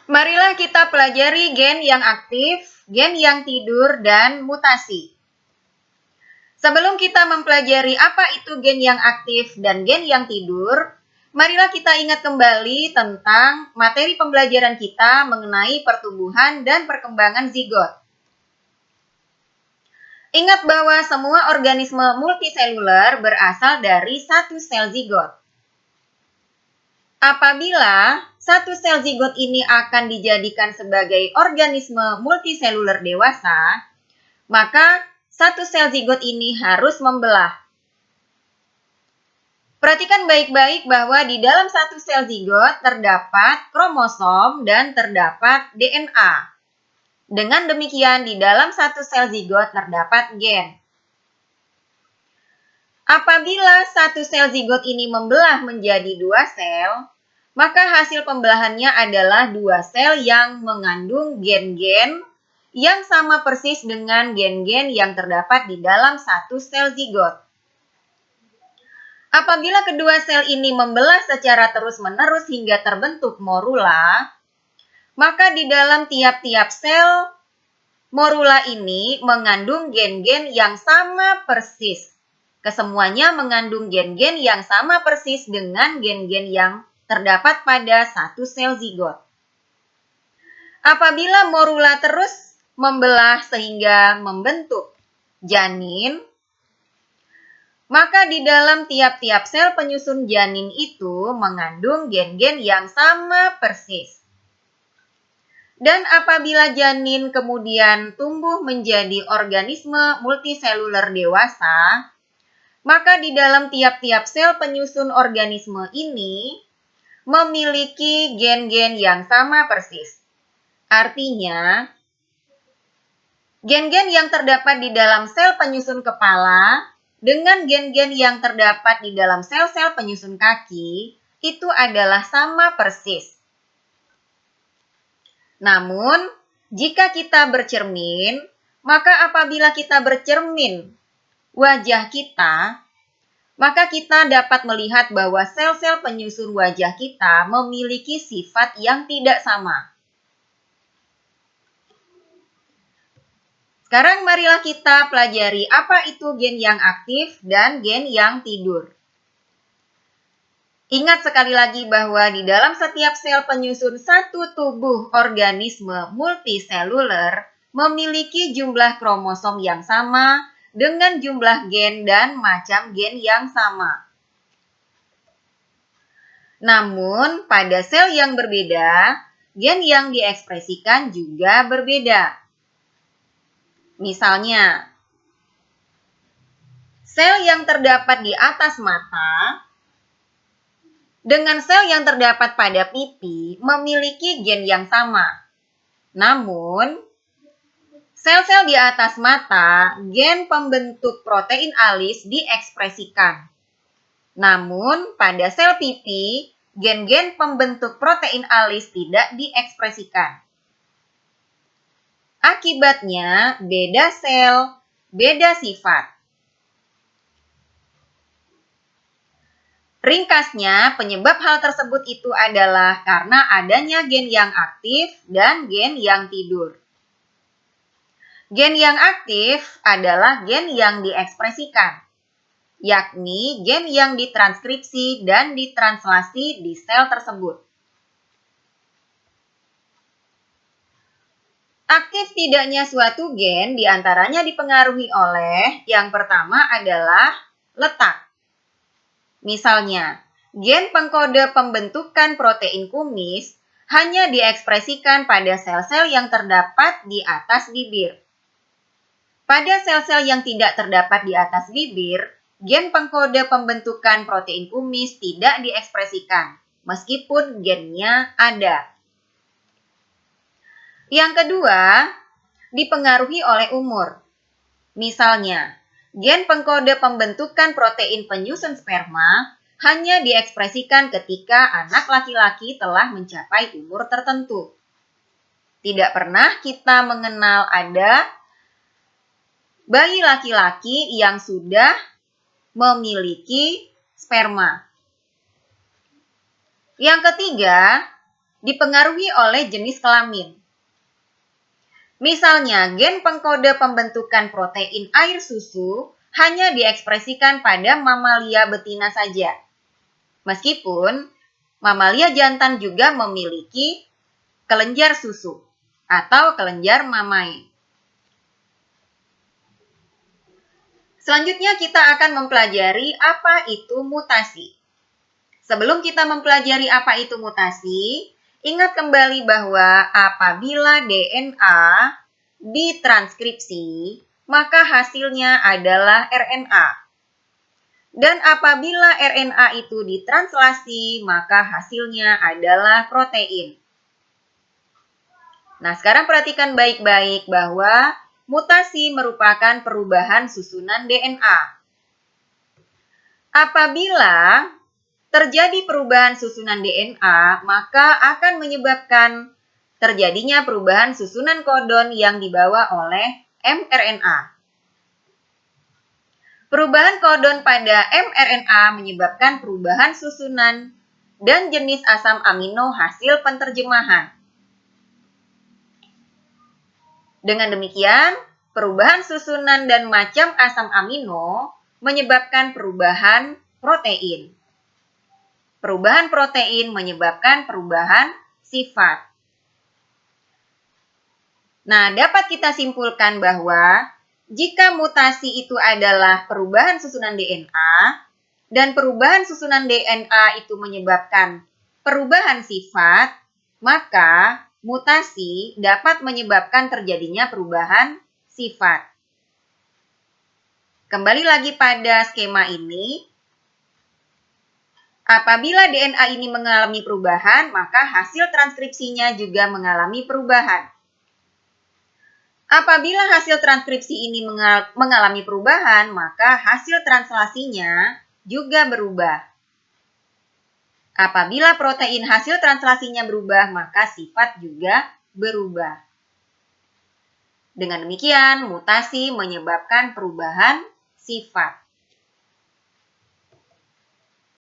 Marilah kita pelajari gen yang aktif, gen yang tidur, dan mutasi. Sebelum kita mempelajari apa itu gen yang aktif dan gen yang tidur, marilah kita ingat kembali tentang materi pembelajaran kita mengenai pertumbuhan dan perkembangan zigot. Ingat bahwa semua organisme multiseluler berasal dari satu sel zigot. Apabila satu sel zigot ini akan dijadikan sebagai organisme multiseluler dewasa, maka satu sel zigot ini harus membelah. Perhatikan baik-baik bahwa di dalam satu sel zigot terdapat kromosom dan terdapat DNA. Dengan demikian, di dalam satu sel zigot terdapat gen. Apabila satu sel zigot ini membelah menjadi dua sel, maka hasil pembelahannya adalah dua sel yang mengandung gen-gen yang sama persis dengan gen-gen yang terdapat di dalam satu sel zigot. Apabila kedua sel ini membelah secara terus-menerus hingga terbentuk morula, maka di dalam tiap-tiap sel morula ini mengandung gen-gen yang sama persis. Kesemuanya mengandung gen-gen yang sama persis dengan gen-gen yang terdapat pada satu sel zigot. Apabila morula terus membelah sehingga membentuk janin, maka di dalam tiap-tiap sel penyusun janin itu mengandung gen-gen yang sama persis. Dan apabila janin kemudian tumbuh menjadi organisme multiseluler dewasa, maka di dalam tiap-tiap sel penyusun organisme ini memiliki gen-gen yang sama persis. Artinya, gen-gen yang terdapat di dalam sel penyusun kepala dengan gen-gen yang terdapat di dalam sel-sel penyusun kaki itu adalah sama persis. Namun, jika kita bercermin, maka apabila kita bercermin wajah kita, maka kita dapat melihat bahwa sel-sel penyusun wajah kita memiliki sifat yang tidak sama. Sekarang marilah kita pelajari apa itu gen yang aktif dan gen yang tidur. Ingat sekali lagi bahwa di dalam setiap sel penyusun satu tubuh organisme multiseluler memiliki jumlah kromosom yang sama dengan jumlah gen dan macam gen yang sama. Namun, pada sel yang berbeda, gen yang diekspresikan juga berbeda. Misalnya, sel yang terdapat di atas mata dengan sel yang terdapat pada pipi memiliki gen yang sama. Namun, sel-sel di atas mata, gen pembentuk protein alis diekspresikan. Namun, pada sel pipi, gen-gen pembentuk protein alis tidak diekspresikan. Akibatnya, beda sel, beda sifat. Ringkasnya, penyebab hal tersebut itu adalah karena adanya gen yang aktif dan gen yang tidur. Gen yang aktif adalah gen yang diekspresikan, yakni gen yang ditranskripsi dan ditranslasi di sel tersebut. Aktif tidaknya suatu gen diantaranya dipengaruhi oleh yang pertama adalah letak. Misalnya, gen pengkode pembentukan protein kumis hanya diekspresikan pada sel-sel yang terdapat di atas bibir. Pada sel-sel yang tidak terdapat di atas bibir, gen pengkode pembentukan protein kumis tidak diekspresikan, meskipun gennya ada. Yang kedua, dipengaruhi oleh umur. Misalnya, gen pengkode pembentukan protein penyusun sperma hanya diekspresikan ketika anak laki-laki telah mencapai umur tertentu. Tidak pernah kita mengenal ada bayi laki-laki yang sudah memiliki sperma. Yang ketiga, dipengaruhi oleh jenis kelamin. Misalnya, gen pengkode pembentukan protein air susu hanya diekspresikan pada mamalia betina saja. Meskipun mamalia jantan juga memiliki kelenjar susu atau kelenjar mamae. Selanjutnya kita akan mempelajari apa itu mutasi. Sebelum kita mempelajari apa itu mutasi, ingat kembali bahwa apabila DNA ditranskripsi, maka hasilnya adalah RNA. Dan apabila RNA itu ditranslasi, maka hasilnya adalah protein. Nah, sekarang perhatikan baik-baik bahwa mutasi merupakan perubahan susunan DNA. Apabila terjadi perubahan susunan DNA, maka akan menyebabkan terjadinya perubahan susunan kodon yang dibawa oleh mRNA. Perubahan kodon pada mRNA menyebabkan perubahan susunan dan jenis asam amino hasil penterjemahan. Dengan demikian, perubahan susunan dan macam asam amino menyebabkan perubahan protein. Perubahan protein menyebabkan perubahan sifat. Nah, dapat kita simpulkan bahwa jika mutasi itu adalah perubahan susunan DNA, dan perubahan susunan DNA itu menyebabkan perubahan sifat, maka mutasi dapat menyebabkan terjadinya perubahan sifat. Kembali lagi pada skema ini. Apabila DNA ini mengalami perubahan, maka hasil transkripsinya juga mengalami perubahan. Apabila hasil transkripsi ini mengalami perubahan, maka hasil translasinya juga berubah. Apabila protein hasil translasinya berubah, maka sifat juga berubah. Dengan demikian, mutasi menyebabkan perubahan sifat.